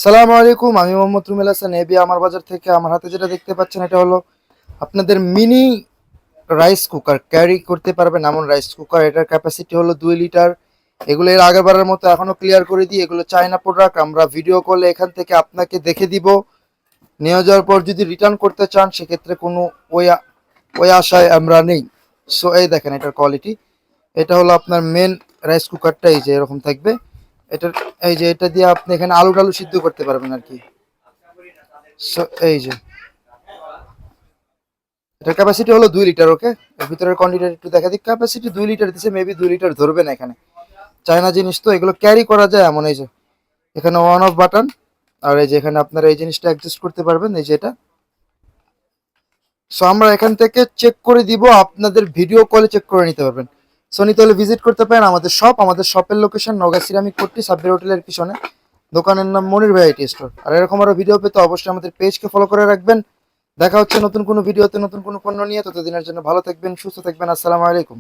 সালামু আলাইকুম, আমি মোহাম্মদ রুমেল হাসান এবি আমার বাজার থেকে। আমার হাতে যেটা দেখতে পাচ্ছেন এটা হলো আপনাদের মিনি রাইস কুকার, ক্যারি করতে পারবেন এমন রাইস কুকার। এটার ক্যাপাসিটি হলো 2 লিটার। এগুলো এর আগেরবারের মতো এখনো ক্লিয়ার করে দিই, এগুলো চায়না প্রোডাক্ট। আমরা ভিডিও কলে এখান থেকে আপনাকে দেখে দিব, নিয়ে যাওয়ার পর যদি রিটার্ন করতে চান সেক্ষেত্রে কোনো ওই ওই আশায় আমরা নেই। সো এই দেখেন এটার কোয়ালিটি। এটা হলো আপনার মেন রাইস কুকারটা, এই যে এরকম থাকবে। এটার এই যে এটা দিয়ে আপনি এখানে আলু টালু সিদ্ধ করতে পারবেন আর কি। সো এই যে এটার ক্যাপাসিটি হলো 2 লিটার। ওকে, এর ভিতরের কোয়ান্টিটি একটু দেখা দিক। ক্যাপাসিটি 2 লিটার দিছে, মেবি 2 লিটার ধরবে না এখানে। চায়না জিনিস তো, এগুলো ক্যারি করা যায় এমন। এই যে এখানে অন অফ বাটন, আর এই যে এখানে আপনারা এই জিনিসটা অ্যাডজাস্ট করতে পারবেন, এই যে এটা। সো আমরা এখান থেকে চেক করে দিব, আপনাদের ভিডিও কলে চেক করে নিতে পারবেন। সো নিতে হলে ভিজিট করতে পারেন আমাদের শপ। আমাদের শপের লোকেশন নওগাঁ সিরামিক পট্টি সাব্বির হোটেলের পিছনে। দোকানের নাম মনির ভ্যারাইটি স্টোর। আর এরকম আরো ভিডিও পেতে অবশ্যই আমাদের পেজকে ফলো করে রাখবেন। দেখা হচ্ছে নতুন কোনো ভিডিওতে নতুন কোনো পণ্য নিয়ে। ততদিনের জন্য ভালো থাকবেন, সুস্থ থাকবেন। আসসালামু আলাইকুম।